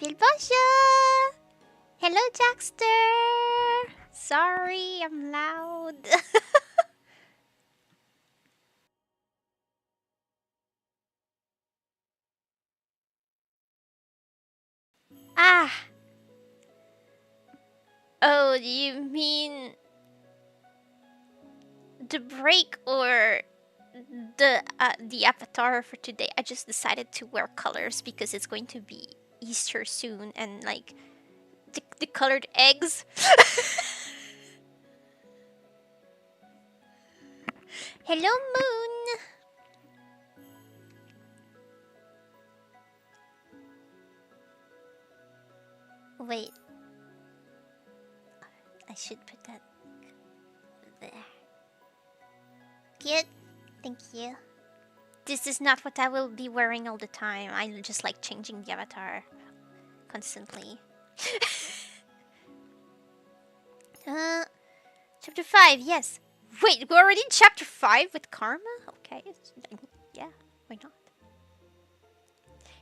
Bill Basha! Hello, Jackster! Sorry, I'm loud. Ah! Oh, do you mean the break or the avatar for today? I just decided to wear colors because it's going to be Easter soon, and like the colored eggs. Hello, Moon. Wait, I should put that there. Cute. Thank you. This is not what I will be wearing all the time. I just like changing the avatar constantly. Chapter 5, yes. Wait, we're already in chapter 5 with Karma? Okay. Yeah, why not?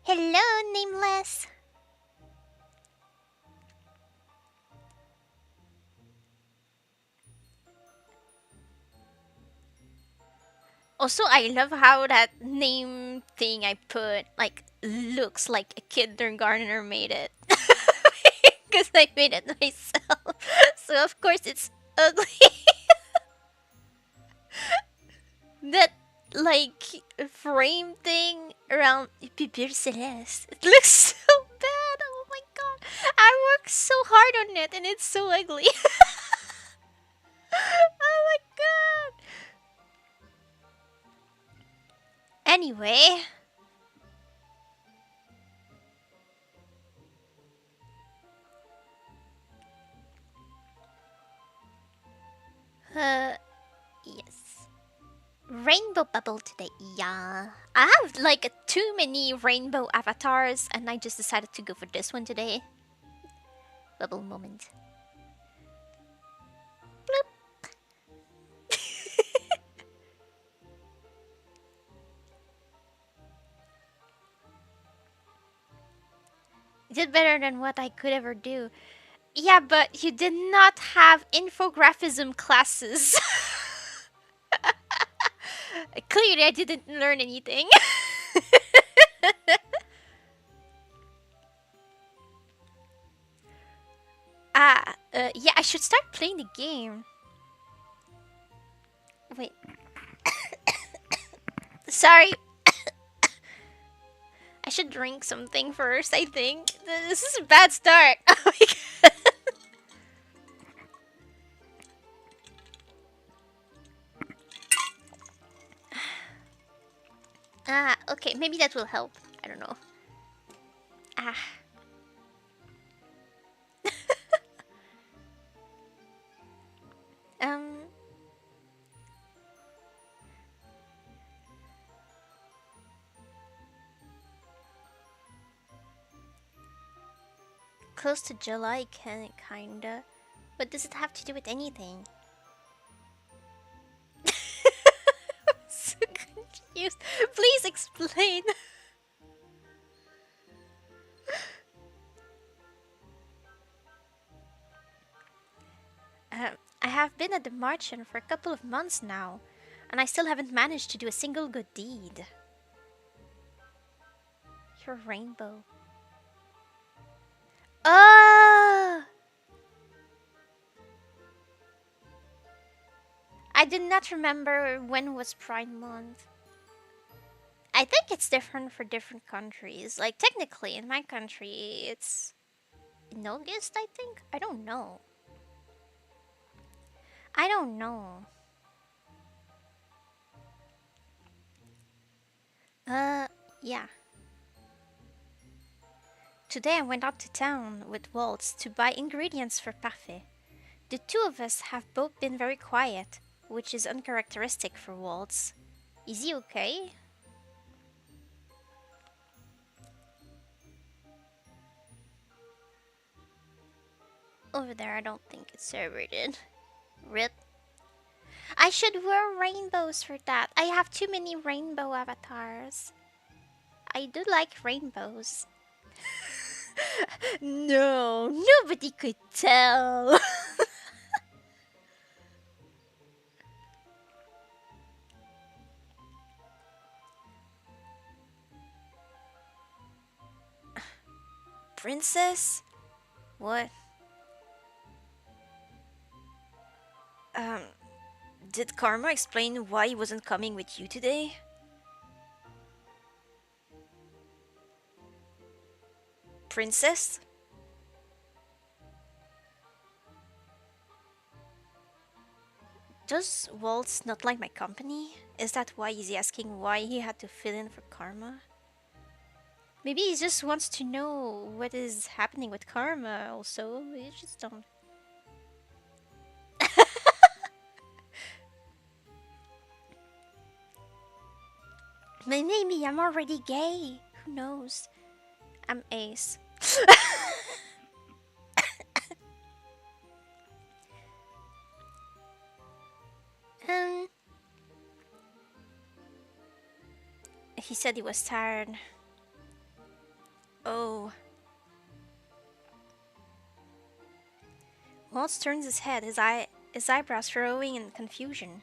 Hello, Nameless. Also, I love how that name thing I put, like, looks like a kindergartner made it. Because I made it myself. So, of course, it's ugly. That, like, frame thing around Pipir Celeste. It looks so bad. Oh my god. I worked so hard on it and it's so ugly. Oh my god. Anyway. Yes. Rainbow bubble today. Yeah. I have like too many rainbow avatars and I just decided to go for this one today. Bubble moment. Bloop. Did better than what I could ever do. Yeah, but you did not have infographism classes. Clearly, I didn't learn anything. Yeah, I should start playing the game. Wait. Sorry. I should drink something first, I think. This is a bad start. Oh my god. Okay, maybe that will help. I don't know. Ah. um. Close to July, kinda. What does it have to do with anything? I'm so confused. Please explain. I have been at the Marchen for a couple of months now, and I still haven't managed to do a single good deed. Your rainbow. Oh! I did not remember when was Pride Month. I think it's different for different countries. Like, technically, in my country, it's in August, I think? I don't know. I don't know. Yeah. Today I went up to town with Waltz to buy ingredients for parfait. The two of us have both been very quiet, which is uncharacteristic for Waltz. Is he okay? Over there, I don't think it's serrated. Rip. I should wear rainbows for that. I have too many rainbow avatars. I do like rainbows. No, nobody could tell. Princess? What? Um, did Karma explain why he wasn't coming with you today? Princess? Does Waltz not like my company? Is that why he's asking why he had to fill in for Karma? Maybe he just wants to know what is happening with Karma also. We just don't. Maybe I'm already gay. Who knows? I'm ace. um, he said he was tired. Oh. Waltz turns his head, his eyebrows furrowing in confusion.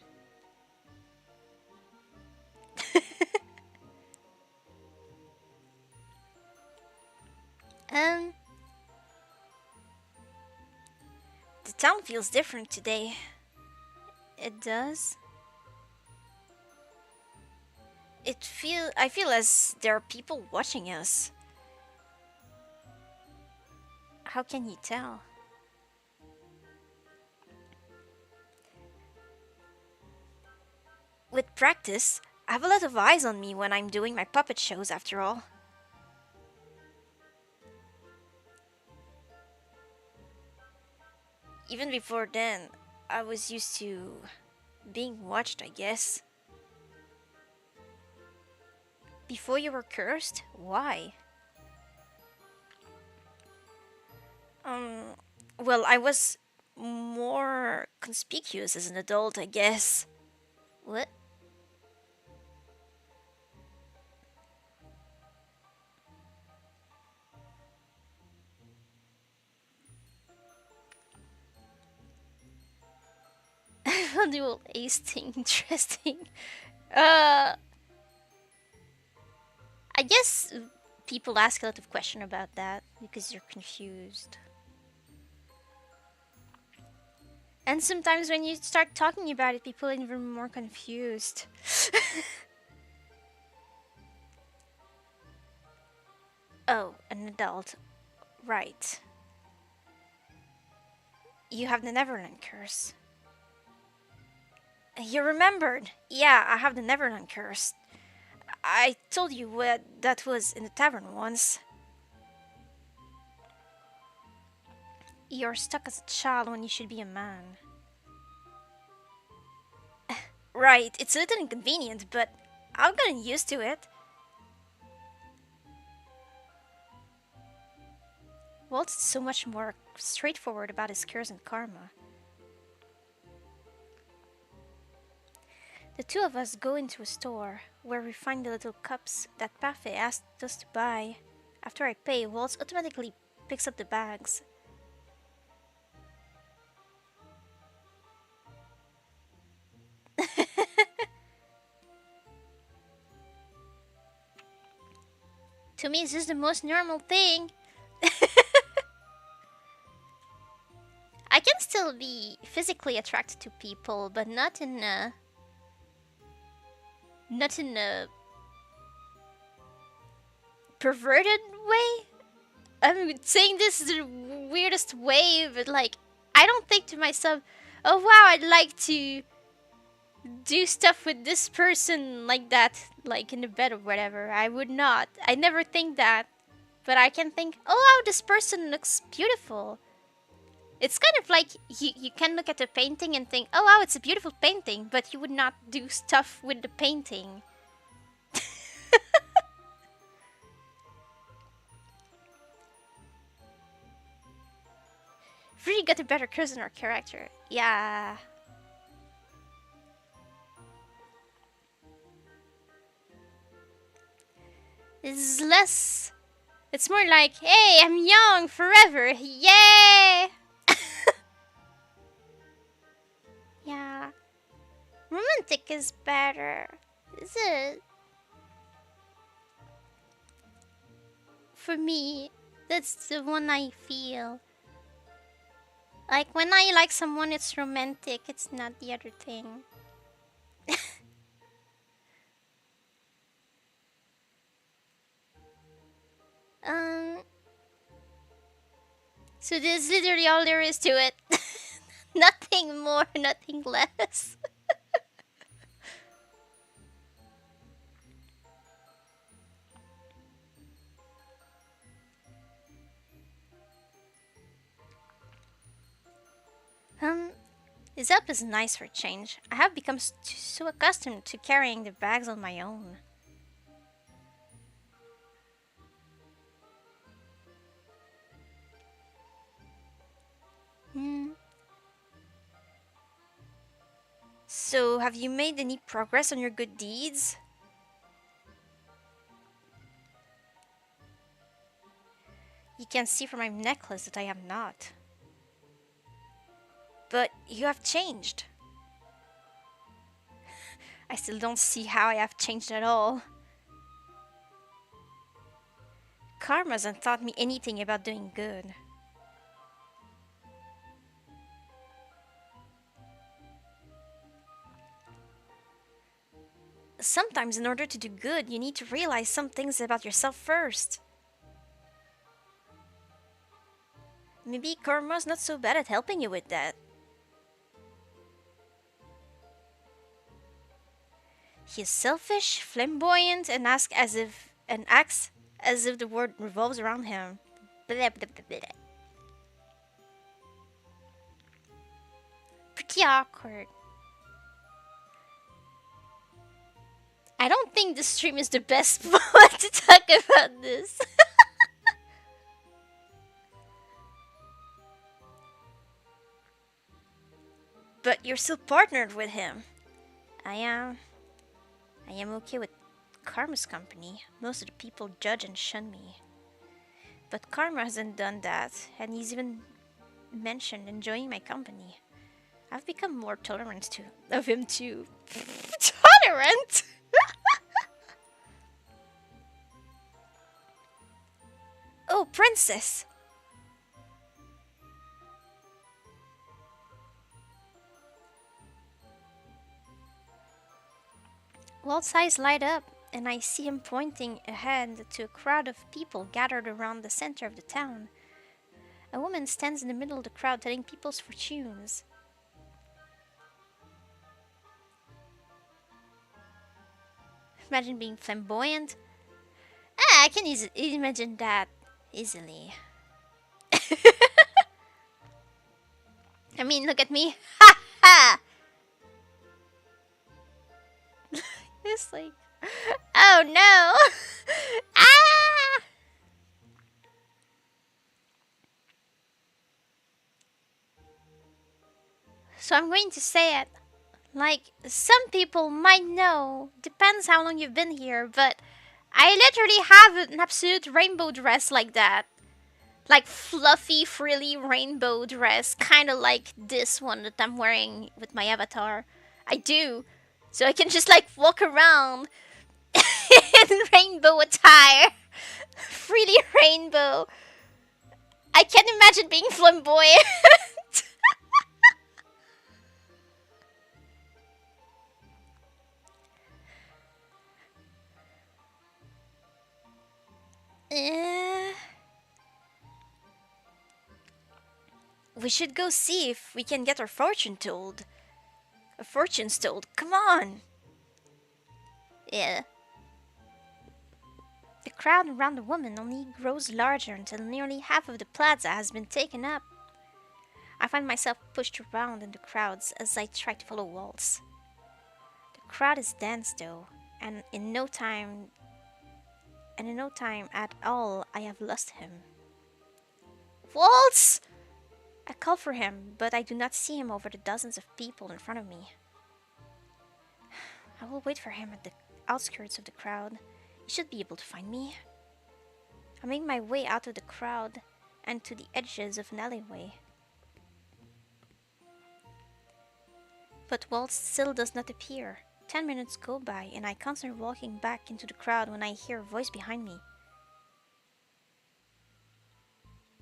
um, the town feels different today. It does. I feel as there are people watching us. How can you tell? With practice, I have a lot of eyes on me when I'm doing my puppet shows after all. Even before then, I was used to being watched, I guess. Before you were cursed? Why? Um, well, I was more conspicuous as an adult, I guess. What? I found the whole ace thing interesting. Uh, I guess people ask a lot of questions about that because you're confused. And sometimes when you start talking about it, people are even more confused. Oh, an adult. Right. You have the Neverland curse. You remembered. Yeah, I have the Neverland curse. I told you what that was in the tavern once. You're stuck as a child when you should be a man. Right, it's a little inconvenient, but I've gotten used to it. Walt's is so much more straightforward about his curse and karma. The two of us go into a store where we find the little cups that Parfait asked us to buy. After I pay, Waltz automatically picks up the bags. To me, it's just the most normal thing. I can still be physically attracted to people, but not in a perverted way. I'm saying this is the weirdest way, but like, I don't think to myself, oh wow, I'd like to do stuff with this person like that, like in the bed or whatever. I would not. I never think that. But I can think, oh wow, this person looks beautiful. It's kind of like you can look at a painting and think, oh wow, it's a beautiful painting, but you would not do stuff with the painting. Really got a better curse in our character. Yeah. It's less It's more like, hey, I'm young forever. Yay! Yeah. Romantic is better. Is it? For me, that's the one I feel. Like when I like someone, it's romantic. It's not the other thing. Um. So this is literally all there is to it. Nothing more, nothing less. Um. This app is nice for a change. I have become so accustomed to carrying the bags on my own. Hmm. So, have you made any progress on your good deeds? You can see from my necklace that I have not. But you have changed. I still don't see how I have changed at all. Karma hasn't taught me anything about doing good. Sometimes, in order to do good, you need to realize some things about yourself first. Maybe Karma's not so bad at helping you with that. He is selfish, flamboyant, and acts as if the world revolves around him. Blah, blah, blah, blah. Pretty awkward. I don't think the stream is the best spot to talk about this. But you're still partnered with him. I am. I am okay with Karma's company. Most of the people judge and shun me. But Karma hasn't done that, and he's even mentioned enjoying my company. I've become more tolerant of him too. Tolerant? Oh, princess! Walt's eyes light up, and I see him pointing ahead to a crowd of people gathered around the center of the town. A woman stands in the middle of the crowd telling people's fortunes. Imagine being flamboyant. I can imagine that easily. I mean, look at me. Ha ha! It's like, oh no! Ah! So I'm going to say it. Like, some people might know, depends how long you've been here, but I literally have an absolute rainbow dress like that. Like, fluffy, frilly rainbow dress, kind of like this one that I'm wearing with my avatar. I do. So I can just, like, walk around in rainbow attire. Freely rainbow. I can't imagine being flamboyant. Eh, we should go see if we can get our fortune told. A fortune's told. Come on. Yeah. The crowd around the woman only grows larger until nearly half of the plaza has been taken up. I find myself pushed around in the crowds as I try to follow Waltz. The crowd is dense though, and in no time at all I have lost him. Waltz! I call for him, but I do not see him over the dozens of people in front of me. I will wait for him at the outskirts of the crowd. He should be able to find me. I make my way out of the crowd and to the edges of an alleyway. But Walt still does not appear. 10 minutes go by and I consider walking back into the crowd when I hear a voice behind me.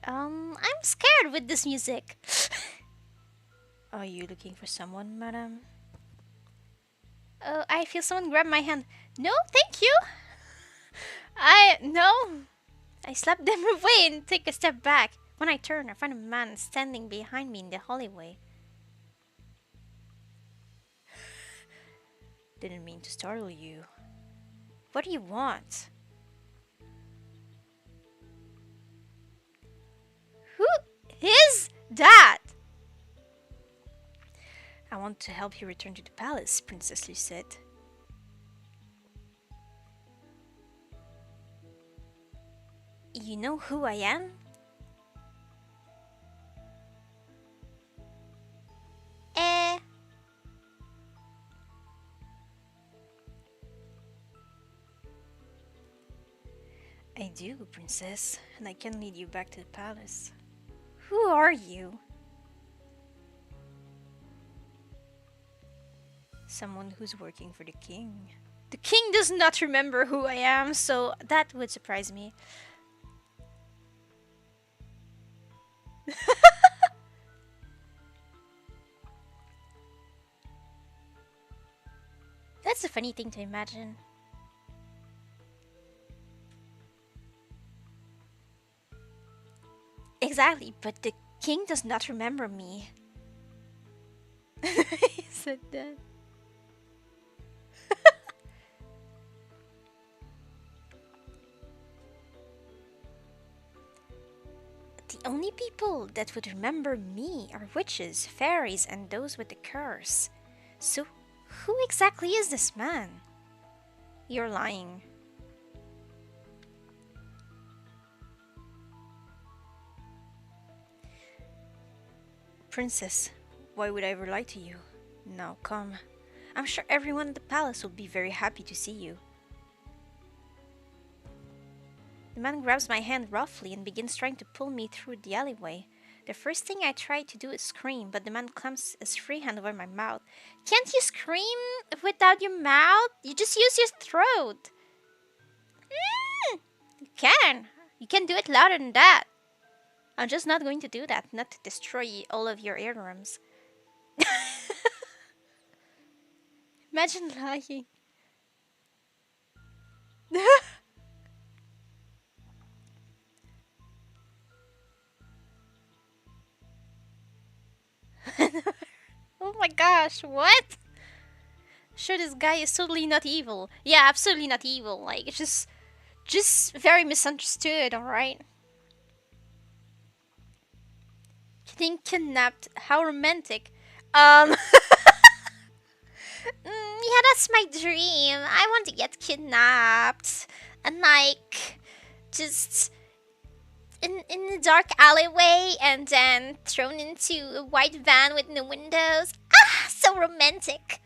I'm scared with this music. Are you looking for someone, madam? Oh, I feel someone grab my hand. No, thank you. No. I slap them away and take a step back. When I turn, I find a man standing behind me in the hallway. Didn't mean to startle you. What do you want? Who is that? I want to help you return to the palace, Princess Lucette. You know who I am? I do, Princess, and I can lead you back to the palace. Who are you? Someone who's working for the king. The king does not remember who I am, so that would surprise me. That's a funny thing to imagine. Exactly, but the king does not remember me. He said that. The only people that would remember me are witches, fairies, and those with the curse. So, who exactly is this man? You're lying. Princess, why would I ever lie to you? Now come. I'm sure everyone in the palace will be very happy to see you. The man grabs my hand roughly and begins trying to pull me through the alleyway. The first thing I try to do is scream, but the man clamps his free hand over my mouth. Can't you scream without your mouth? You just use your throat. You can. You can do it louder than that. I'm just not going to do that, not to destroy all of your eardrums. Imagine lying. Oh my gosh, what? Sure, this guy is totally not evil. Yeah, absolutely not evil. Like, it's just very misunderstood, alright? Getting kidnapped. How romantic. Yeah, that's my dream. I want to get kidnapped. And like, just in a dark alleyway and then thrown into a white van with no windows. Ah, so romantic.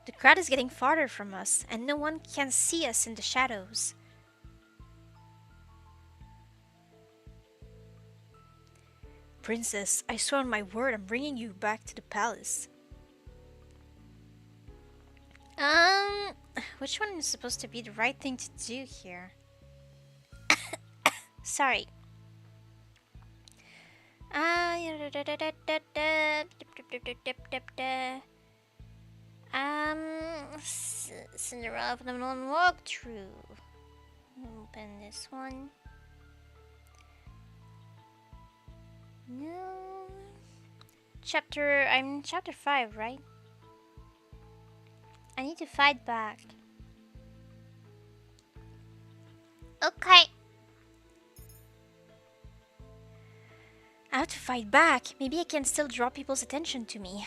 The crowd is getting farther from us, and no one can see us in the shadows. Princess, I swear on my word I'm bringing you back to the palace. Which one is supposed to be the right thing to do here? Sorry. Cinderella Phenomenon walkthrough. Open this one. No. I'm chapter 5, right? I need to fight back. Okay. I have to fight back. Maybe I can still draw people's attention to me.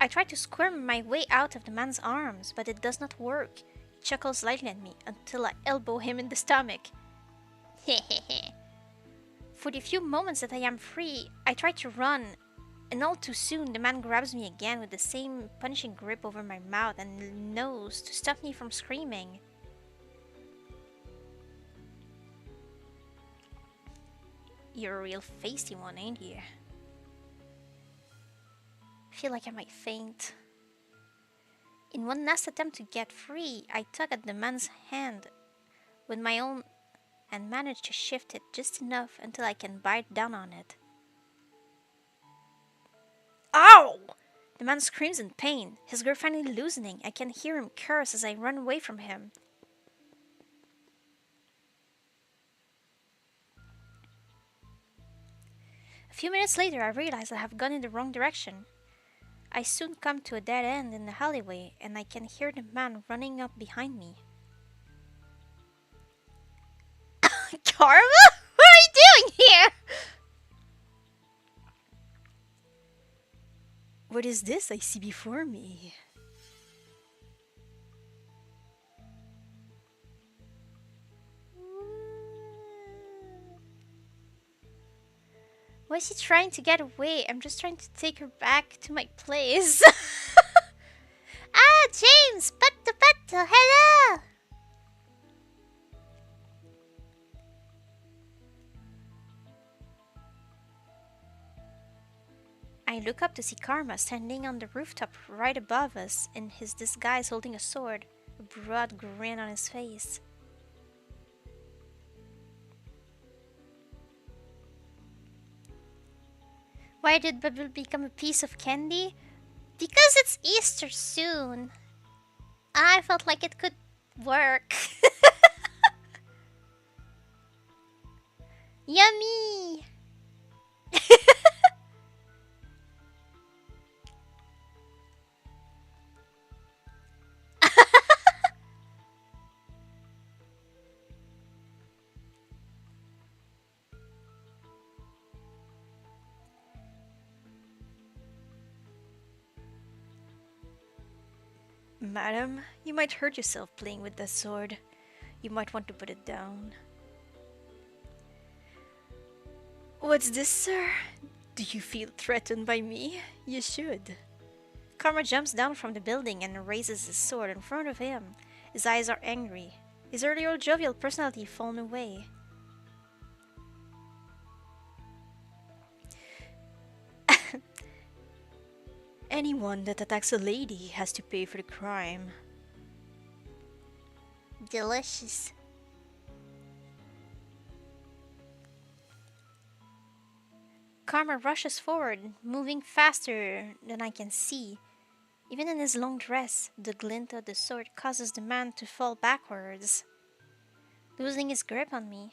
I try to squirm my way out of the man's arms, but it does not work. He chuckles lightly at me until I elbow him in the stomach. Hehehe. For the few moments that I am free, I try to run, And all too soon, the man grabs me again with the same punishing grip over my mouth and nose to stop me from screaming. You're a real feisty one, ain't you? I feel like I might faint. In one last attempt to get free, I tug at the man's hand with my own and manage to shift it just enough until I can bite down on it. Ow! The man screams in pain, his grip finally loosening. I can hear him curse as I run away from him. A few minutes later, I realize I have gone in the wrong direction. I soon come to a dead end in the alleyway, and I can hear the man running up behind me. Karma? What are you doing here? What is this I see before me? Why is he trying to get away? I'm just trying to take her back to my place. Ah, James! Pato, hello! I look up to see Karma standing on the rooftop right above us, in his disguise holding a sword, a broad grin on his face. Why did Bubble become a piece of candy? Because it's Easter soon. I felt like it could work. Yummy! Madam, you might hurt yourself playing with that sword. You might want to put it down. What's this, sir? Do you feel threatened by me? You should. Karma jumps down from the building and raises his sword in front of him. His eyes are angry. His earlier jovial personality fallen away. Anyone that attacks a lady has to pay for the crime. Delicious. Karma rushes forward, moving faster than I can see. Even in his long dress, the glint of the sword causes the man to fall backwards, losing his grip on me.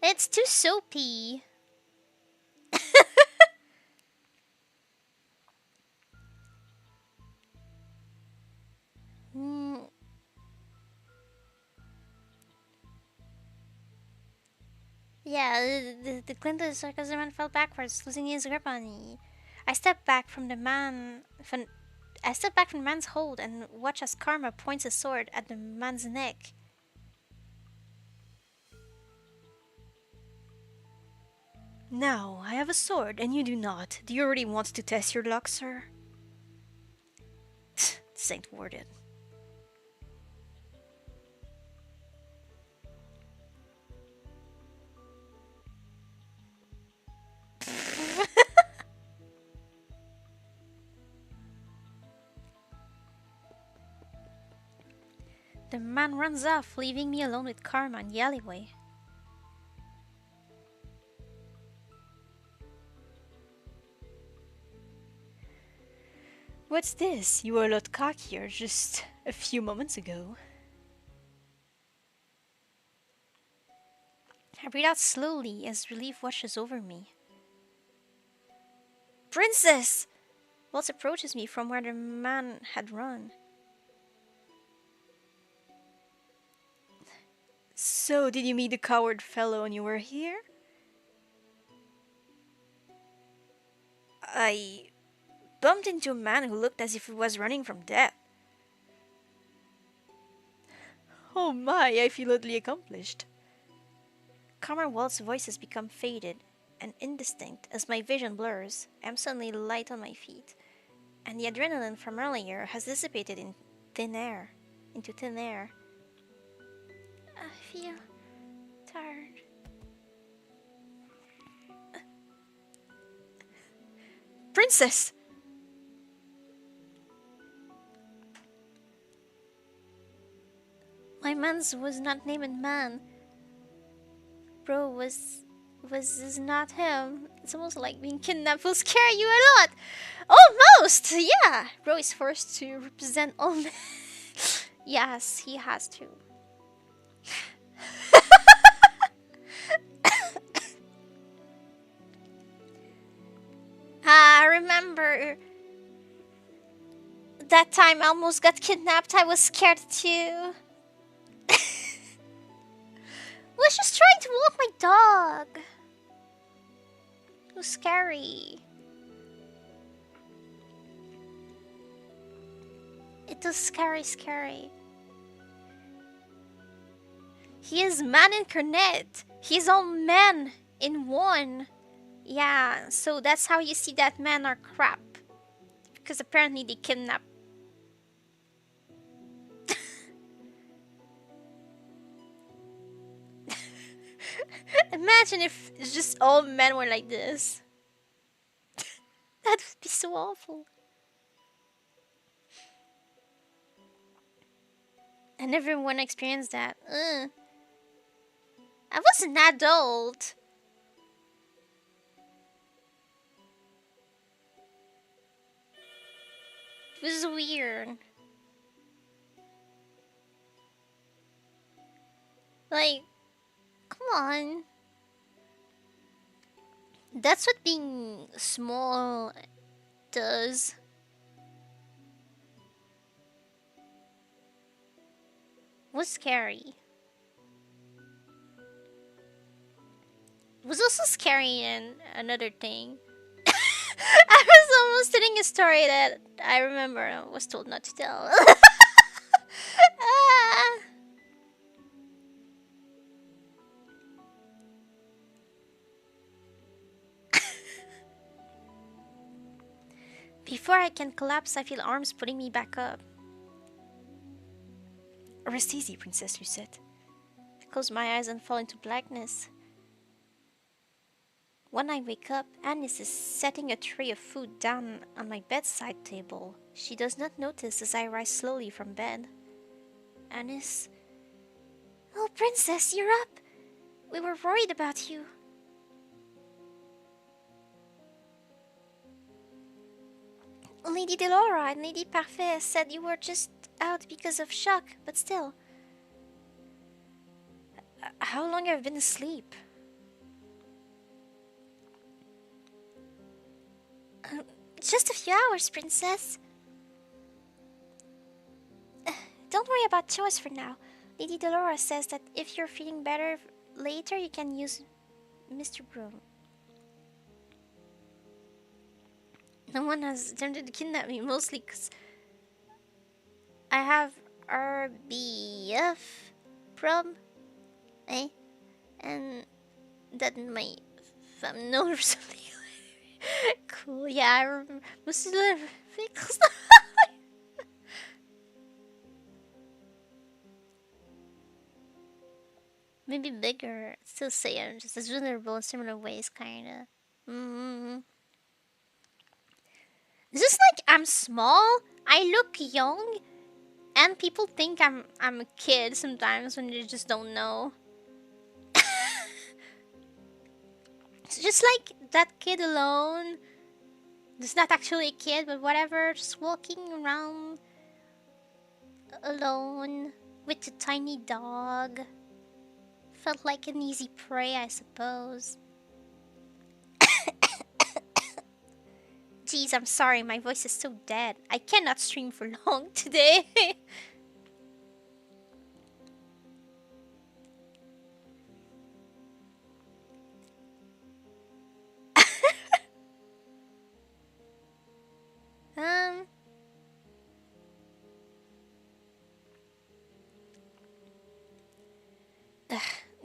It's too soapy. Yeah, the glint of the sword causes the man fell backwards, losing his grip on me. I step back from the man's hold and watch as Karma points his sword at the man's neck. Now, I have a sword and you do not. Do you already want to test your luck, sir? This ain't worth it. The man runs off, leaving me alone with Karma in the alleyway. What's this? You were a lot cockier just a few moments ago. I breathe out slowly as relief washes over me. Princess! Waltz approaches me from where the man had run. So, did you meet the coward fellow when you were here? I bumped into a man who looked as if he was running from death. Oh my, I feel oddly accomplished. Commonwealth's voices become faded and indistinct as my vision blurs. I'm suddenly light on my feet, and the adrenaline from earlier has dissipated in thin air, into thin air. I feel tired. Princess! My man's was not named man. Bro is not him. It's almost like being kidnapped will scare you a lot. Almost, yeah. Bro is forced to represent all men. Yes, he has to. I remember that time I almost got kidnapped. I was scared too. Was just trying to walk my dog. It was scary. It was scary. He is man incarnate. He's all men in one. Yeah, so that's how you see that men are crap. Because apparently they kidnap. Imagine if just all men were like this. That would be so awful. And everyone experienced that. I was an adult. It was weird. Like, come on. That's what being small does. It was scary. It was also scary in another thing. I was almost telling a story that I remember I was told not to tell. Ah. Before I can collapse, I feel arms pulling me back up. Rest easy, Princess Lucette. I close my eyes and fall into blackness. When I wake up, Anis is setting a tray of food down on my bedside table. She does not notice as I rise slowly from bed. Anis... Oh, Princess, you're up! We were worried about you. Lady Delora and Lady Parfait said you were just out because of shock, but still. How long have you been asleep? Just a few hours, Princess. Don't worry about chores for now. Lady Delora says that if you're feeling better later, you can use Mr. Broom. No one has attempted to kidnap me, mostly because I have RBF problem, and that my family knows or something. Cool, yeah, I remember most of the things. Maybe bigger. Still say I'm just as vulnerable in similar ways, kinda. It's just like I'm small, I look young, and people think I'm a kid sometimes when they just don't know. It's just like that kid alone. It's not actually a kid, but whatever, just walking around alone with a tiny dog. Felt like an easy prey, I suppose. Jeez, I'm sorry, my voice is so dead. I cannot stream for long today.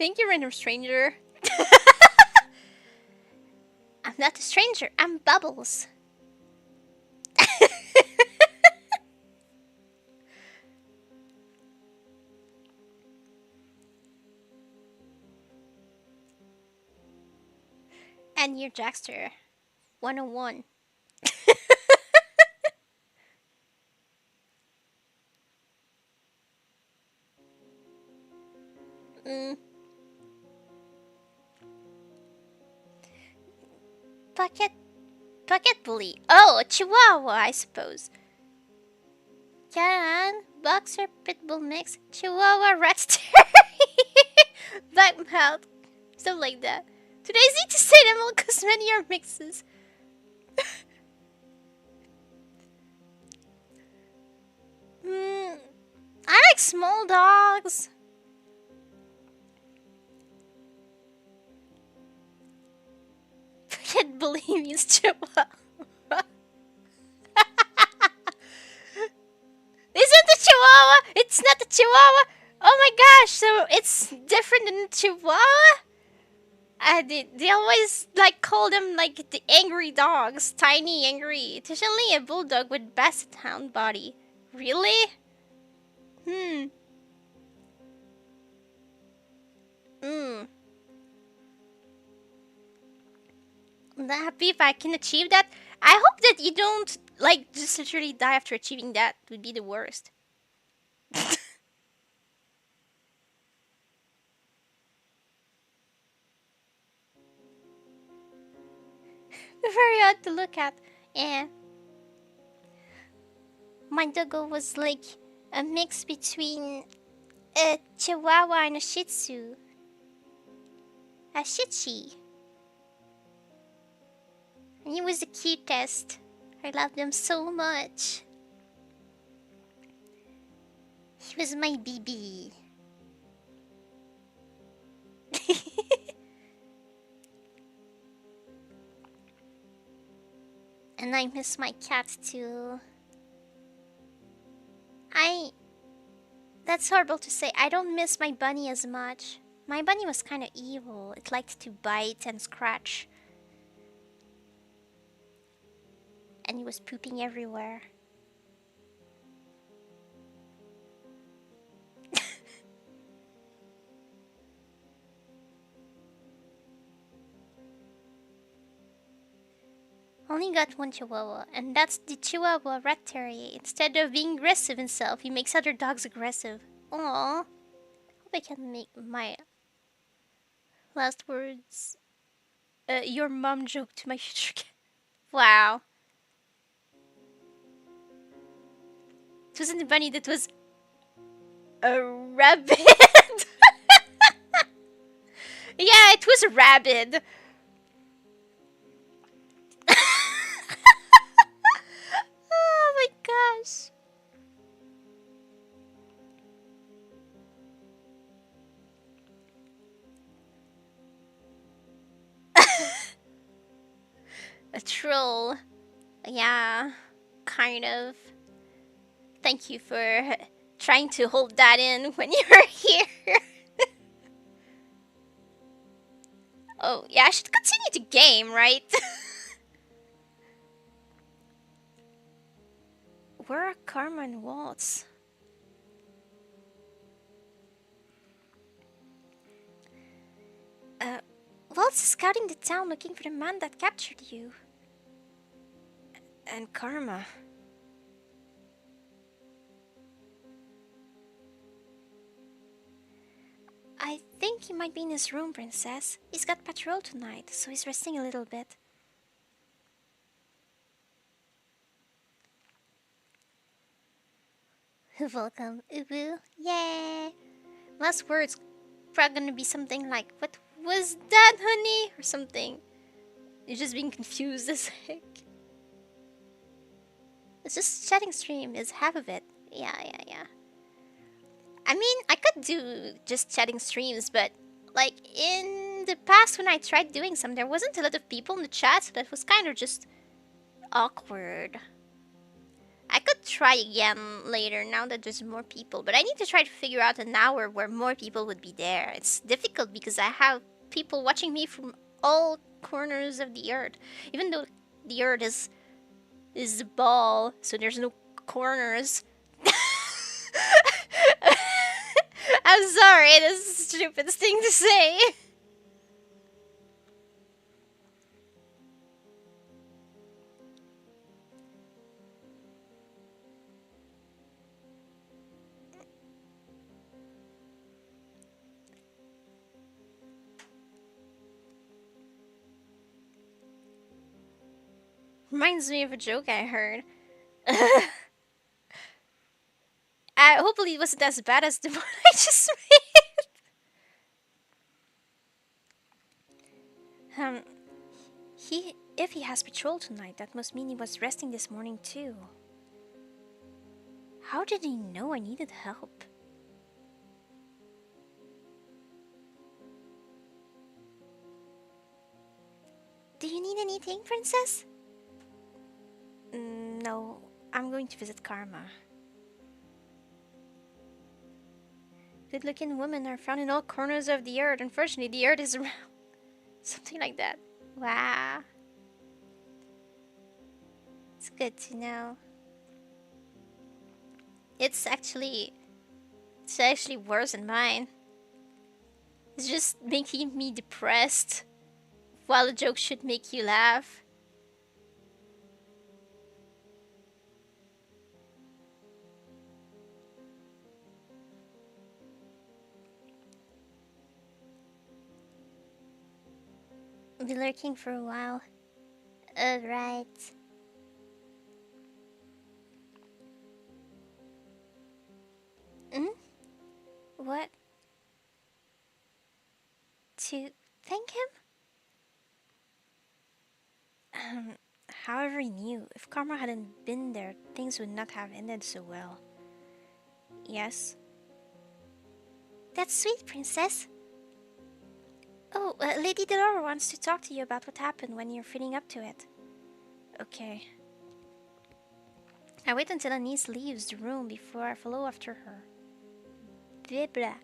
Thank you, random stranger. I'm not a stranger. I'm Bubbles. And you're Jackster. 101. Mm, Pocket Pocket bully. Oh, a chihuahua, I suppose. Can boxer pitbull mix, chihuahua rat black mouth, stuff like that. Today's easy to say them all because many are mixes. Mm, I like small dogs. Pocket bully means chihuahua. Isn't the chihuahua? It's not the chihuahua. Oh my gosh! So it's different than the chihuahua. They always like call them like the angry dogs, tiny, angry. It's usually a bulldog with basset hound body. Really? Hmm. Hmm. I'm not happy if I can achieve that. I hope that you don't like just literally die after achieving that. Would be the worst. Very odd to look at. Yeah. My doggo was like a mix between a chihuahua and a shih tzu. A shih. And he was the cutest. I loved him so much. He was my baby. And I miss my cat too. That's horrible to say. I don't miss my bunny as much. My bunny was kind of evil. It liked to bite and scratch. And he was pooping everywhere. Only got one chihuahua, and that's the chihuahua rat terrier. Instead of being aggressive himself, he makes other dogs aggressive. Aww. Hope I can make my last words your mom joke to my future cat. Wow. It wasn't a bunny, that was a rabbit. Yeah, it was a rabbit. Oh my gosh. A troll. Yeah, kind of. Thank you for trying to hold that in when you were here. Oh, yeah, I should continue to game, right? Where are Karma and Waltz? Waltz is scouting the town looking for the man that captured you. And Karma. I think he might be in his room, Princess. He's got patrol tonight, so he's resting a little bit. Welcome, Ubu. Yeah. Last words probably gonna be something like, "What was that, honey?" or something. You're just being confused as heck. It's just chatting stream is half of it. Yeah. I mean, I could do just chatting streams, but like in the past when I tried doing some, there wasn't a lot of people in the chat, so that was kind of just awkward. I could try again later now that there's more people, but I need to try to figure out an hour where more people would be there. It's difficult because I have people watching me from all corners of the earth. Even though the earth is a ball, so there's no corners. I'm sorry, this is the stupidest thing to say. Reminds me of a joke I heard. Hopefully it wasn't as bad as the one I just made. If he has patrol tonight, that must mean he was resting this morning too. How did he know I needed help? Do you need anything, princess? No, I'm going to visit Karma. Good-looking women are found in all corners of the earth. Unfortunately, the earth is round. Something like that. Wow. It's good to know. It's actually worse than mine. It's just making me depressed, while a joke should make you laugh. I'll be lurking for a while. Alright. What? To thank him? However he knew, if Karma hadn't been there, things would not have ended so well. Yes? That's sweet, princess. Oh, Lady Delora wants to talk to you about what happened when you're feeling up to it. Okay. I wait until Anise leaves the room before I follow after her. Blah blah.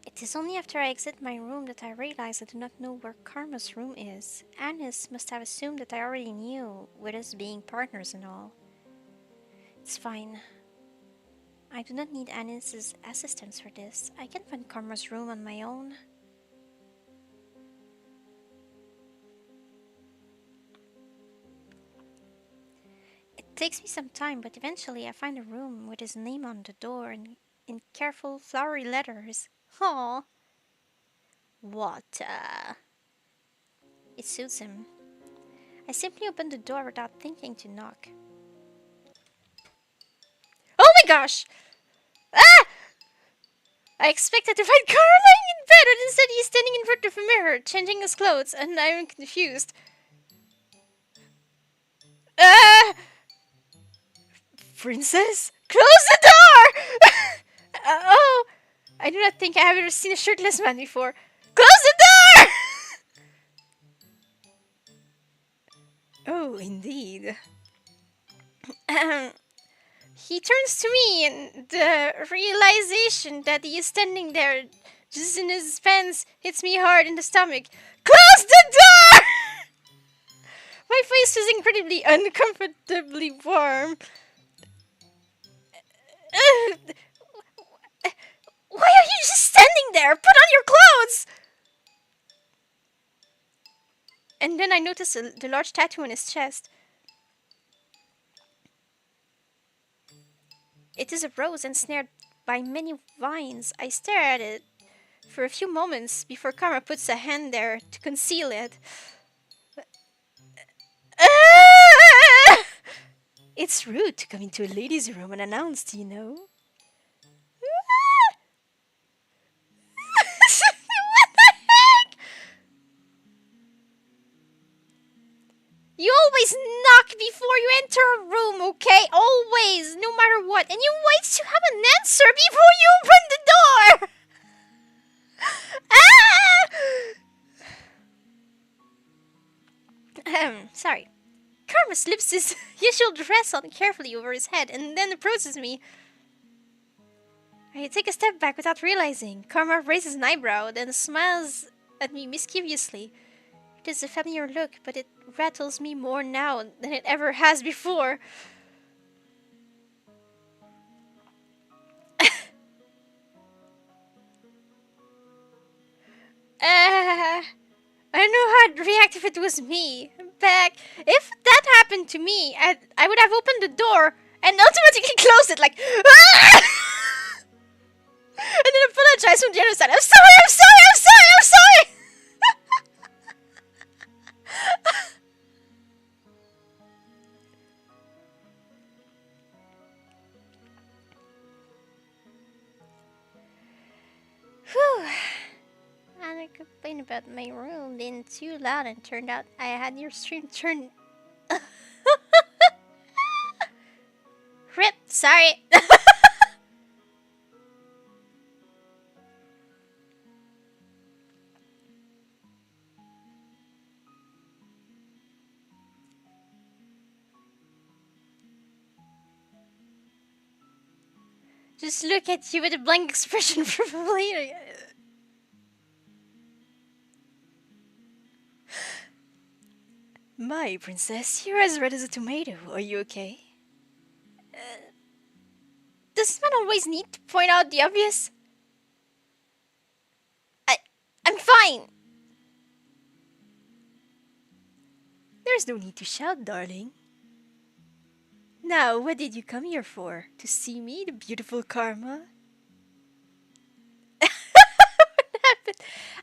It is only after I exit my room that I realize I do not know where Karma's room is. Anis must have assumed that I already knew, with us being partners and all. It's fine. I do not need Anis's assistance for this. I can find Karma's room on my own. It takes me some time, but eventually I find a room with his name on the door in careful flowery letters. Aww. What? It suits him. I simply open the door without thinking to knock. Oh my gosh! Ah! I expected to find Carl lying in bed, but instead he's standing in front of a mirror, changing his clothes, and I'm confused. Ah! Princess? Close the door! Oh! I do not think I have ever seen a shirtless man before. Close the door! Oh, indeed. He turns to me, and the realization that he is standing there, just in his pants, hits me hard in the stomach. Close the door! My face is incredibly uncomfortably warm. Why are you just standing there? Put on your clothes! And then I notice the large tattoo on his chest. It is a rose ensnared by many vines. I stare at it for a few moments before Karma puts a hand there to conceal it. It's rude to come into a lady's room unannounced, you know. You always knock before you enter a room, okay? Always, no matter what. And you wait to have an answer before you open the door! Sorry. Karma slips his usual dress on carefully over his head and then approaches me. I take a step back without realizing. Karma raises an eyebrow, then smiles at me mischievously. It is a familiar look, but it rattles me more now than it ever has before. I don't know how I'd react if it was me. Back, if that happened to me, I would have opened the door and automatically closed it like, "Ah!" and then apologize from the other side. I'm sorry, I'm sorry, I'm sorry, I'm sorry! Whew. And I complained about my room being too loud and turned out I had your stream turned... Rip, sorry. Just look at you with a blank expression probably. My princess, you're as red as a tomato. Are you okay? Does man always need to point out the obvious? I'm fine. There's no need to shout, darling. Now, what did you come here for? To see me, the beautiful Karma? What happened?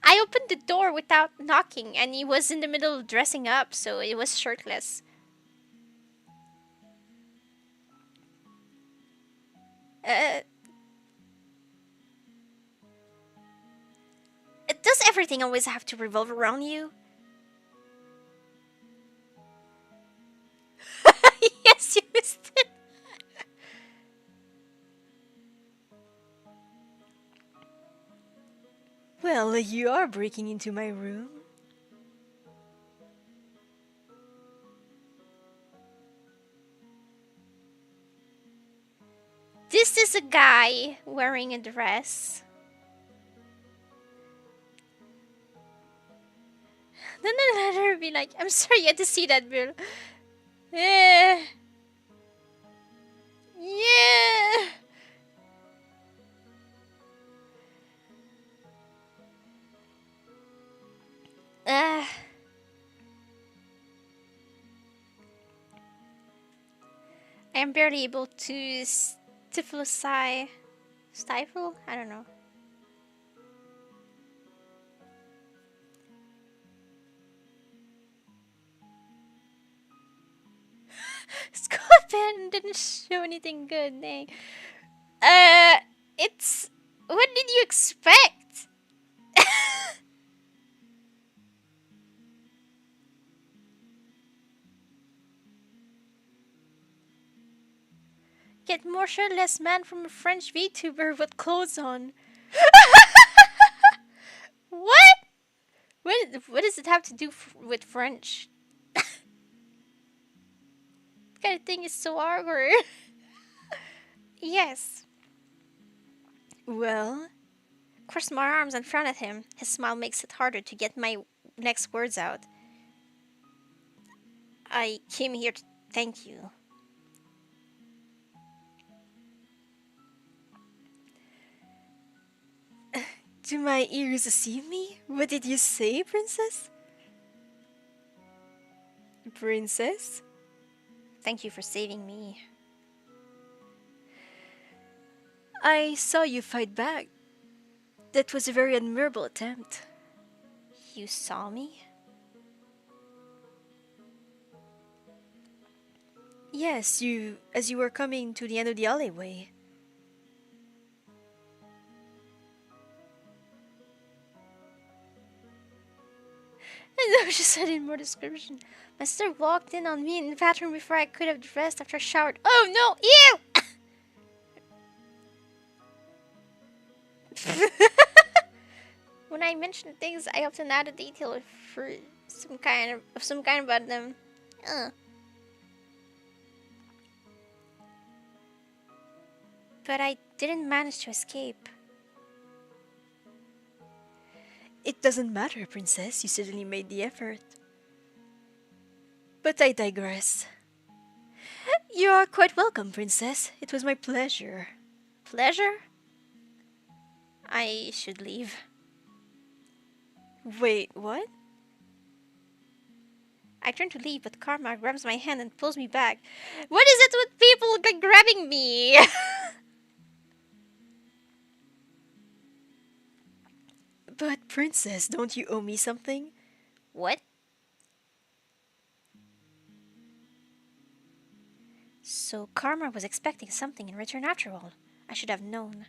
I opened the door without knocking, and he was in the middle of dressing up, so it was shirtless. Does everything always have to revolve around you? Yes, you missed it. Well, you are breaking into my room. This is a guy wearing a dress. Then let her be like, I'm sorry you had to see that, Bill. Yeah. Yeah. I am barely able to stifle. I don't know. Scorpion didn't show anything good, dang. It's... What did you expect? Get more shirtless man from a French VTuber with clothes on. What? What does it have to do with French? That kind of thing is so awkward. Yes. Well, cross my arms in front of him. His smile makes it harder to get my next words out. I came here to thank you. Do my ears deceive me? What did you say, princess? Princess? Thank you for saving me. I saw you fight back. That was a very admirable attempt. You saw me? Yes, as you were coming to the end of the alleyway. No, she said in more description. My sister walked in on me in the bathroom before I could have dressed after I showered. Oh no! Ew! When I mention things, I often add a detail for some kind about them. Uh. But I didn't manage to escape. It doesn't matter, princess. You certainly made the effort. But I digress. You are quite welcome, princess. It was my pleasure. Pleasure? I should leave. Wait, what? I turn to leave, but Karma grabs my hand and pulls me back. What is it with people grabbing me? But, princess, don't you owe me something? What? So Karma was expecting something in return after all. I should have known.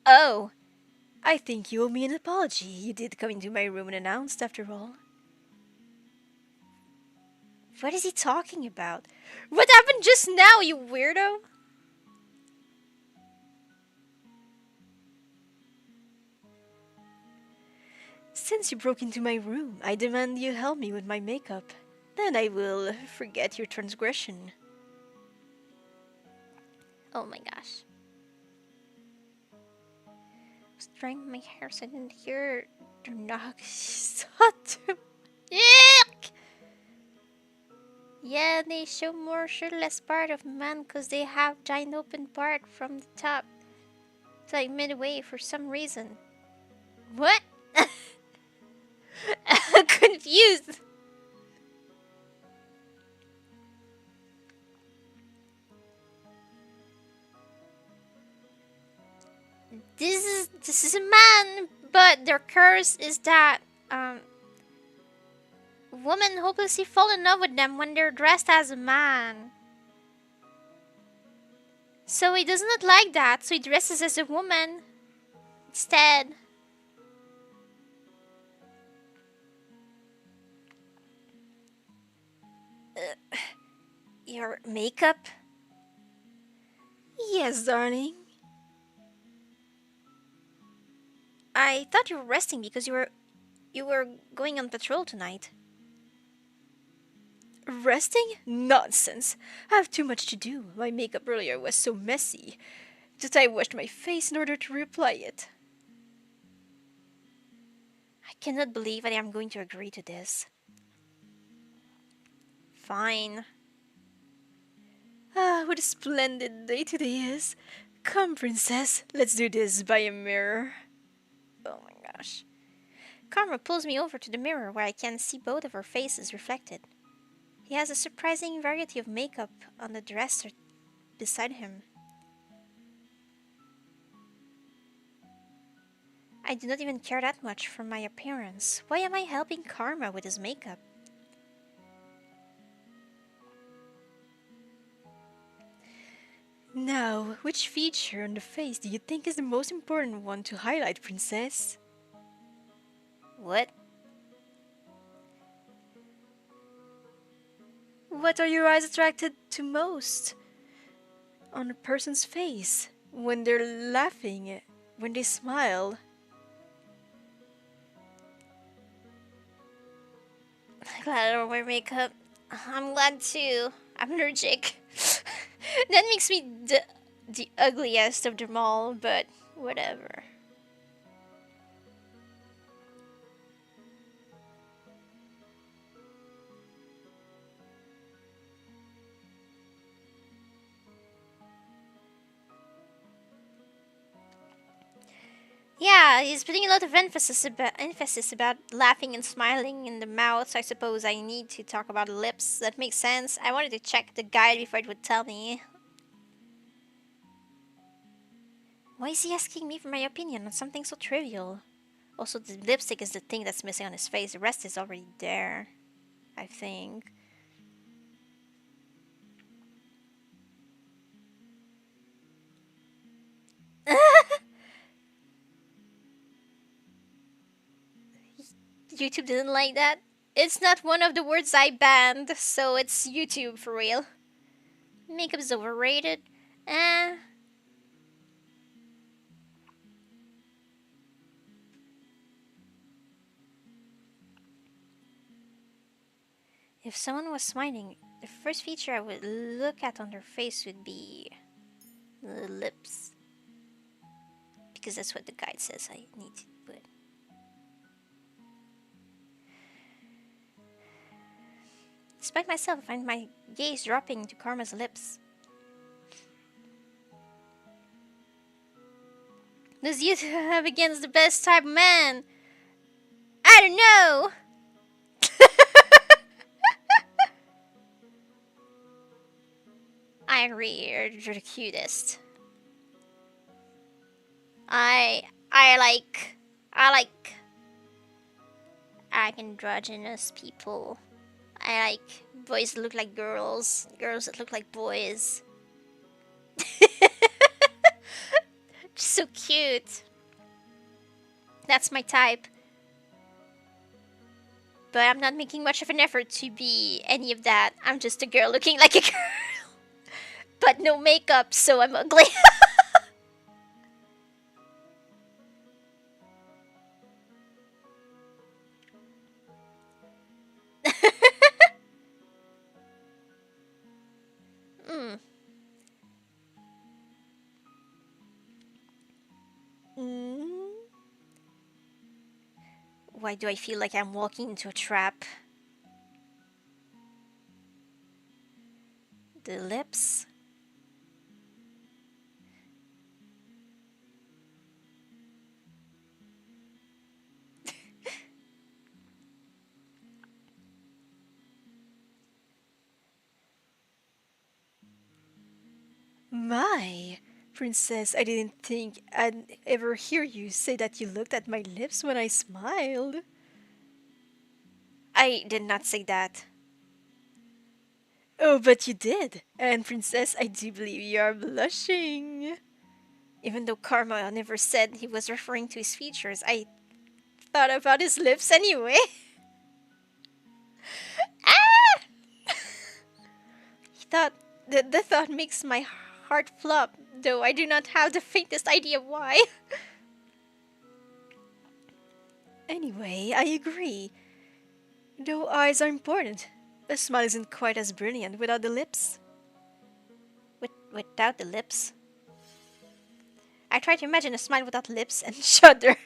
Oh, I think you owe me an apology. You did come into my room unannounced after all. What is he talking about? What happened just now, you weirdo? Since you broke into my room, I demand you help me with my makeup. Then I will forget your transgression. Oh my gosh. I was drying my hair so I didn't hear the knock. Yuck! Yeah, they show more shirtless part of man because they have giant open part from the top. It's like midway for some reason. What? I'm confused. This is a man, but their curse is that women hopelessly fall in love with them when they're dressed as a man. So he does not like that, so he dresses as a woman instead. Your makeup? Yes, darling. I thought you were resting because you were going on patrol tonight. Resting? Nonsense. I have too much to do. My makeup earlier was so messy that I washed my face in order to reapply it. I cannot believe that I am going to agree to this. Fine. Ah, what a splendid day today is. Come, princess, let's do this by a mirror. Oh my gosh. Karma pulls me over to the mirror where I can see both of our faces reflected. He has a surprising variety of makeup on the dresser beside him. I do not even care that much for my appearance. Why am I helping Karma with his makeup? Now, which feature on the face do you think is the most important one to highlight, princess? What? What are your eyes attracted to most on a person's face? When they're laughing, when they smile? I'm glad I don't wear makeup. I'm glad too. I'm allergic. That makes me the ugliest of them all, but whatever. Yeah, he's putting a lot of emphasis about laughing and smiling in the mouth. So I suppose I need to talk about lips. That makes sense. I wanted to check the guide before it would tell me. Why is he asking me for my opinion on something so trivial? Also, the lipstick is the thing that's missing on his face. The rest is already there, I think. YouTube didn't like that. It's not one of the words I banned, so it's YouTube for real. Makeup is overrated. Eh. If someone was smiling, the first feature I would look at on their face would be the lips. Because that's what the guide says I need to put. Despite myself, I find my gaze dropping to Karma's lips. Does you have against the best type of man? I don't know! I agree, you're the cutest. I I like I like androgynous people. I like boys that look like girls, girls that look like boys. Just so cute. That's my type. But I'm not making much of an effort to be any of that. I'm just a girl looking like a girl. But no makeup, so I'm ugly. mm. Mm. Why do I feel like I'm walking into a trap? The lips? My princess, I didn't think I'd ever hear you say that you looked at my lips when I smiled. I did not say that. Oh, but you did. And princess, I do believe you are blushing. Even though Karma never said he was referring to his features, I thought about his lips anyway. Ah! He thought the thought makes my heart flop, though I do not have the faintest idea why. Anyway, I agree. Though eyes are important, a smile isn't quite as brilliant without the lips. Without the lips. I try to imagine a smile without lips and shudder.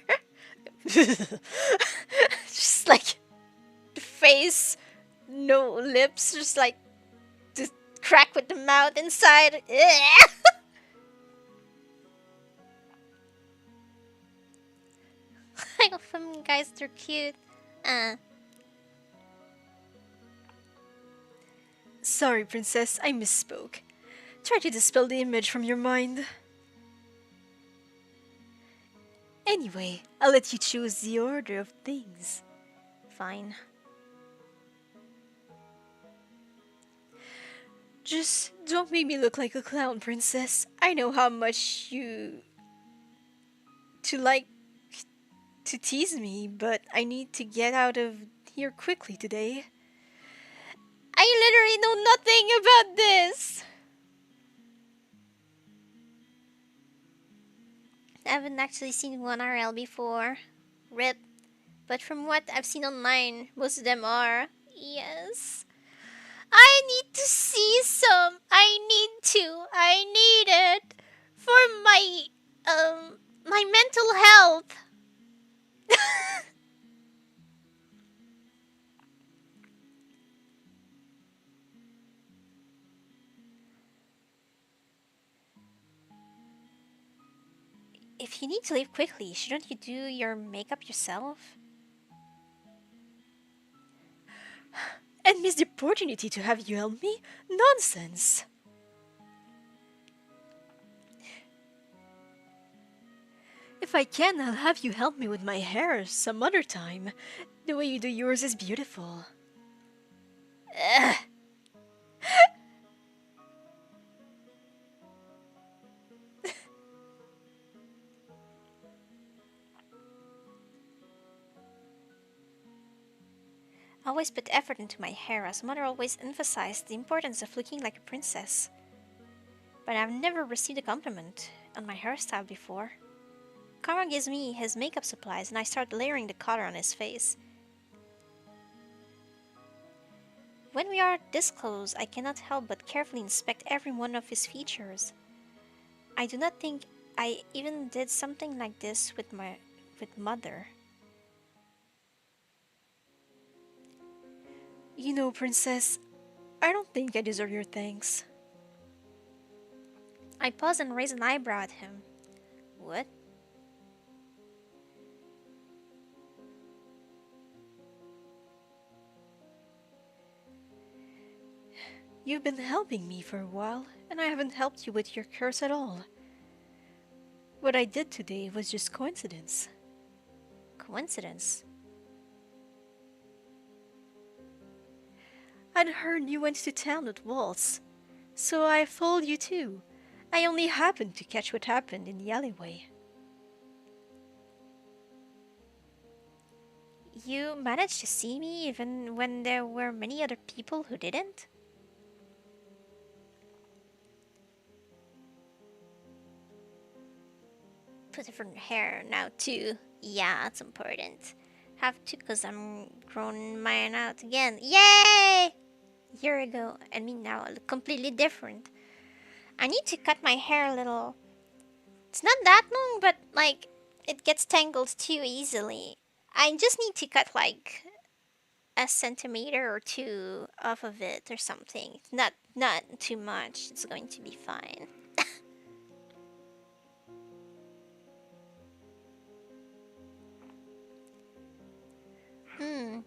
Just like the face, no lips, just like the crack with the mouth inside. I love them guys, they're cute. Uh, Sorry, princess, I misspoke. Try to dispel the image from your mind. Anyway, I'll let you choose the order of things. fine. Just don't make me look like a clown, princess. I know how much you to like to tease me, but I need to get out of here quickly today. I literally know nothing about this. I haven't actually seen one RL before. RIP. But from what I've seen online, most of them are. Yes. I need to see some. I need to. I need it. For my mental health. If you need to leave quickly, shouldn't you do your makeup yourself? And miss the opportunity to have you help me? Nonsense! If I can, I'll have you help me with my hair some other time. The way you do yours is beautiful. Ugh. always put effort into my hair, as mother always emphasized the importance of looking like a princess. But I've never received a compliment on my hairstyle before. Karma gives me his makeup supplies and I start layering the color on his face. When we are this close, I cannot help but carefully inspect every one of his features. I do not think I even did something like this with mother. You know, Princess, I don't think I deserve your thanks. I pause and raise an eyebrow at him. What? You've been helping me for a while, and I haven't helped you with your curse at all. What I did today was just coincidence. Coincidence? I'd heard you went to town with Waltz, so I followed you too. I only happened to catch what happened in the alleyway. You managed to see me even when there were many other people who didn't? Put different hair now too. Yeah, it's important. Have to cause I'm growing mine out again. Yay! Year ago and me now look completely different. I need to cut my hair a little. It's not that long, but like it gets tangled too easily. I just need to cut like a centimeter or two off of it or something. Not too much. It's going to be fine. Hmm.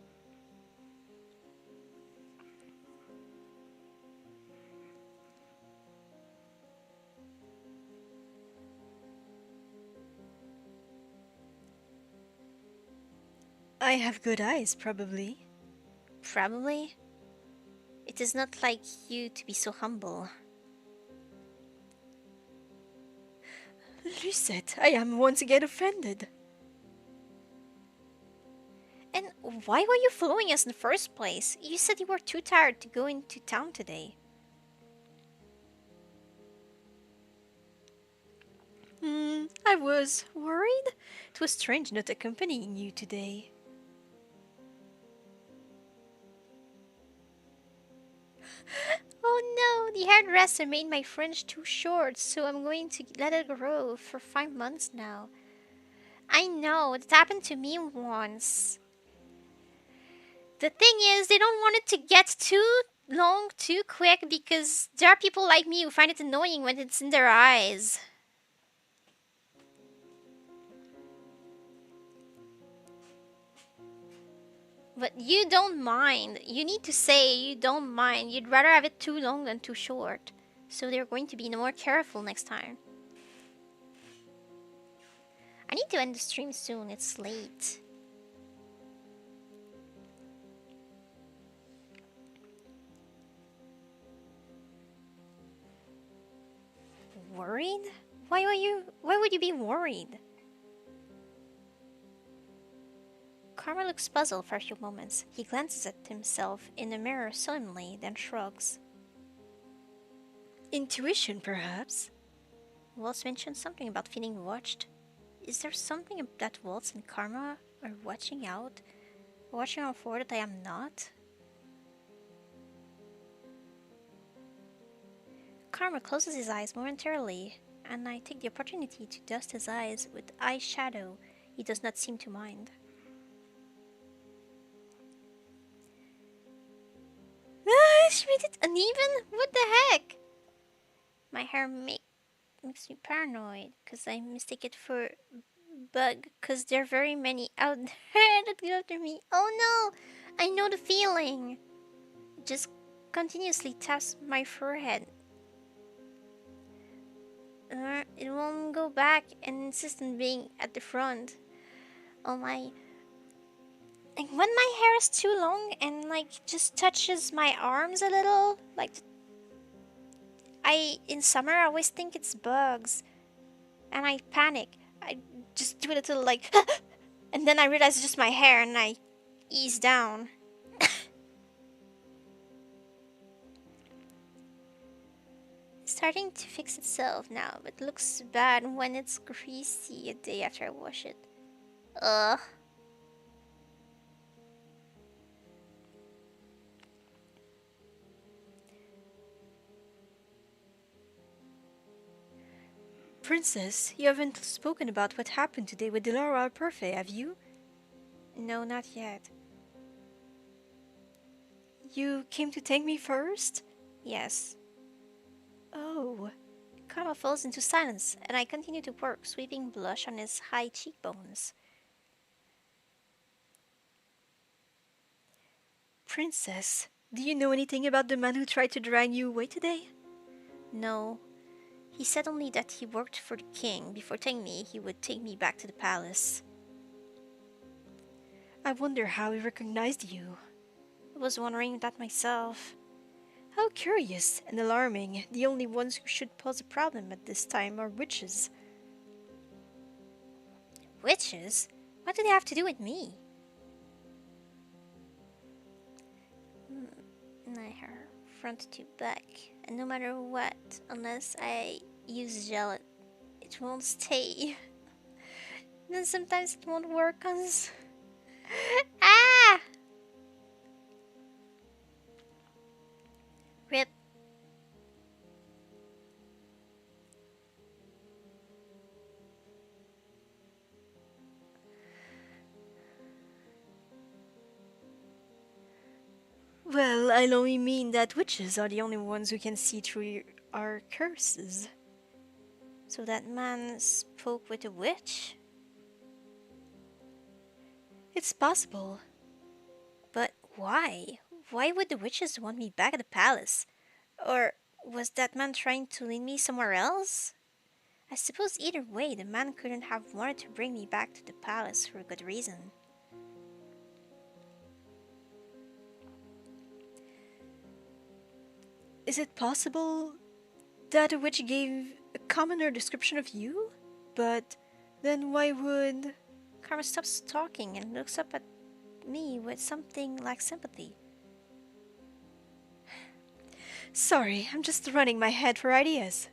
I have good eyes, probably. Probably. It is not like you to be so humble. Lucette, I am one to get offended. And why were you following us in the first place? You said you were too tired to go into town today. I was worried. It was strange not accompanying you today. Oh no, the hairdresser made my fringe too short, so I'm going to let it grow for 5 months now. I know, it happened to me once. The thing is, they don't want it to get too long too quick because there are people like me who find it annoying when it's in their eyes. But you don't mind. You need to say you don't mind. You'd rather have it too long than too short. So they're going to be more careful next time. I need to end the stream soon. It's late. Worried? Why would you be worried? Karma looks puzzled for a few moments. He glances at himself in the mirror solemnly, then shrugs. Intuition, perhaps? Waltz mentioned something about feeling watched. Is there something that Waltz and Karma are watching out for that I am not? Karma closes his eyes momentarily, and I take the opportunity to dust his eyes with eyeshadow. He does not seem to mind. She made it uneven? What the heck? My hair makes me paranoid because I mistake it for bug because there are very many out there that go after me. Oh no! I know the feeling. Just continuously taps my forehead. It won't go back and insist on being at the front. Oh my. Like when my hair is too long and like just touches my arms a little, like in summer I always think it's bugs and I panic. I just do a little like and then I realize it's just my hair and I ease down. starting to fix itself now, but looks bad when it's greasy a day after I wash it. Ugh. Princess, you haven't spoken about what happened today with Dilara Parfait, have you? No, not yet. You came to thank me first? Yes. Oh, Karma falls into silence, and I continue to work, sweeping blush on his high cheekbones. Princess, do you know anything about the man who tried to drag you away today? No. He said only that he worked for the king before telling me he would take me back to the palace. I wonder how he recognized you. I was wondering that myself. How curious and alarming. The only ones who should pose a problem at this time are witches. Witches? What do they have to do with me? My hair, front to back, and no matter what, unless I use gel, it won't stay. Then sometimes it won't work cause... Ah! Rip. Well, I only mean that witches are the only ones who can see through our curses. So that man spoke with a witch? It's possible. But why? Why would the witches want me back at the palace? Or was that man trying to lead me somewhere else? I suppose either way, the man couldn't have wanted to bring me back to the palace for a good reason. Is it possible that a witch gave a commoner description of you? But then why would... Karma stops talking and looks up at me with something like sympathy. Sorry, I'm just running my head for ideas.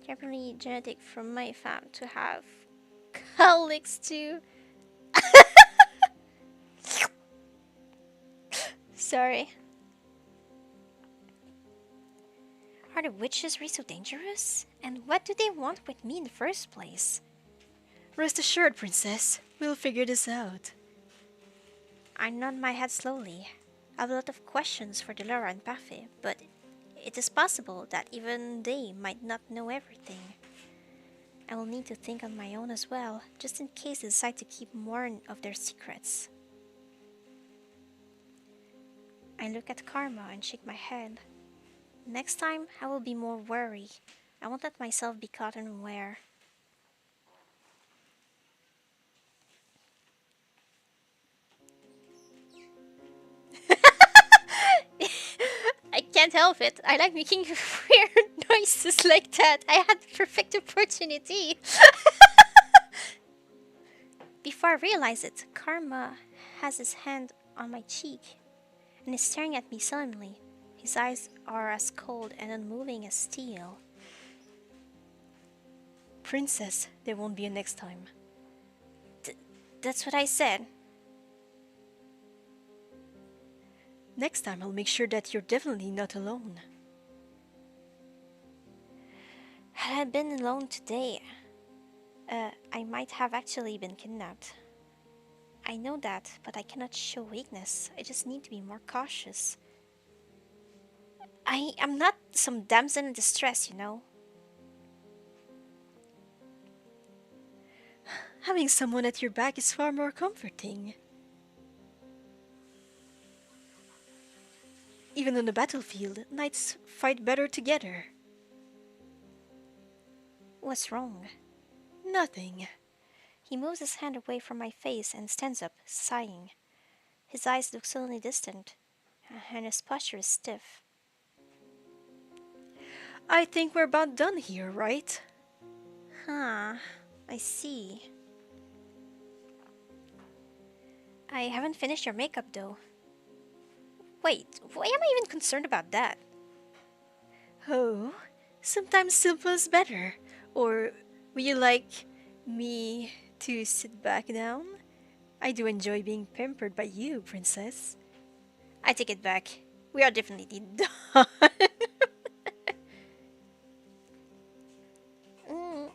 Definitely genetic from my fam to have colics too. Sorry. Are the witches really so dangerous? And what do they want with me in the first place? Rest assured, Princess, we'll figure this out. I nod my head slowly. I have a lot of questions for Delara and Parfait, but it is possible that even they might not know everything. I will need to think on my own as well, just in case they decide to keep more of their secrets. I look at Karma and shake my head. Next time, I will be more wary. I won't let myself be caught unaware. I can't help it. I like making weird noises like that. I had the perfect opportunity. Before I realize it, Karma has his hand on my cheek and is staring at me sullenly. His eyes are as cold and unmoving as steel. Princess, there won't be a next time. That's what I said. Next time I'll make sure that you're definitely not alone. Had I been alone today, I might have actually been kidnapped. I know that, but I cannot show weakness. I just need to be more cautious. I am not some damsel in distress, you know. Having someone at your back is far more comforting. Even on the battlefield, knights fight better together. What's wrong? Nothing. He moves his hand away from my face and stands up, sighing. His eyes look suddenly distant, and his posture is stiff. I think we're about done here, right? Huh, I see. I haven't finished your makeup though. Wait, why am I even concerned about that? Oh, Sometimes simple is better. Or would you like me to sit back down? I do enjoy being pampered by you, princess. I take it back. We are definitely done. Mm,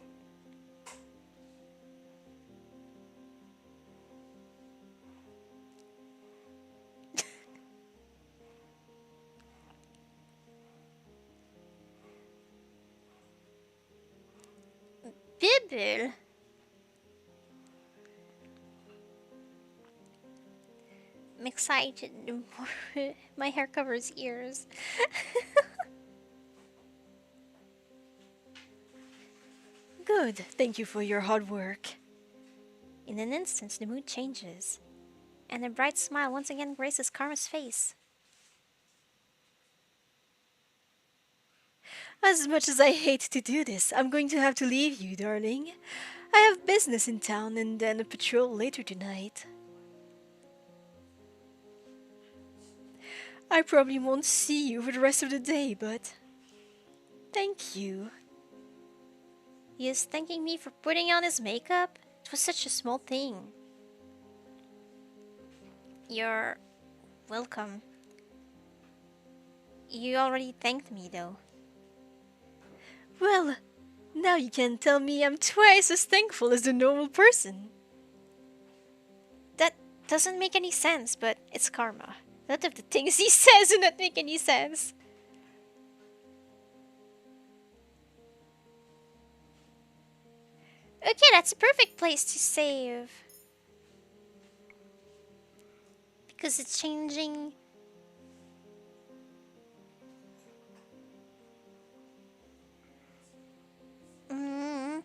Bibble. I'm excited. My hair covers ears. Good. Thank you for your hard work. In an instant, the mood changes, and a bright smile once again graces Karma's face. As much as I hate to do this, I'm going to have to leave you, darling. I have business in town and then a patrol later tonight. I probably won't see you for the rest of the day, but thank you. He is thanking me for putting on his makeup? It was such a small thing. You're welcome. You already thanked me, though. Well, now you can tell me I'm twice as thankful as the normal person. That doesn't make any sense, but it's Karma. A lot of the things he says do not make any sense. Okay, that's a perfect place to save. Because it's changing. Mm.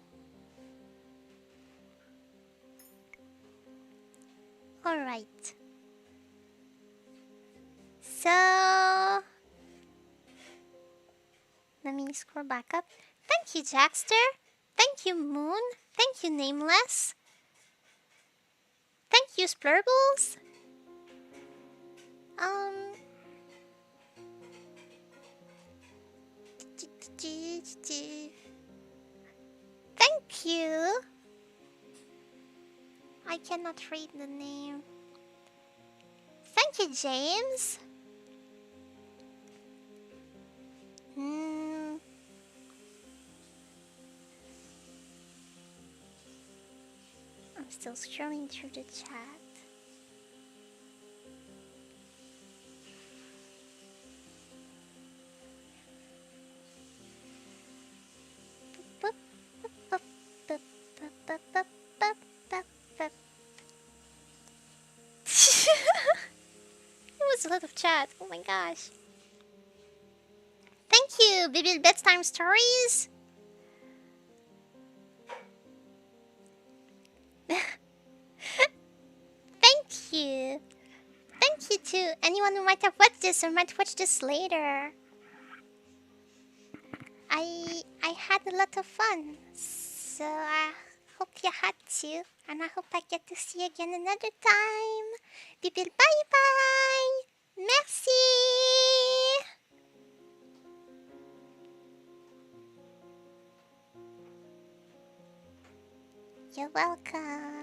Alright. So, let me scroll back up. Thank you, Jackster. Thank you, Moon. Thank you, Nameless. Thank you, Splurbles. Um. Thank you. I cannot read the name. Thank you, James. Hmm. I'm still scrolling through the chat. It was a lot of chat. Oh my gosh. Thank you, Bibil Bedtime Stories. Thank you. Thank you to anyone who might have watched this or might watch this later. I had a lot of fun. So I hope you had too. And I hope I get to see you again another time. Bibil bye bye. Merci. You're welcome.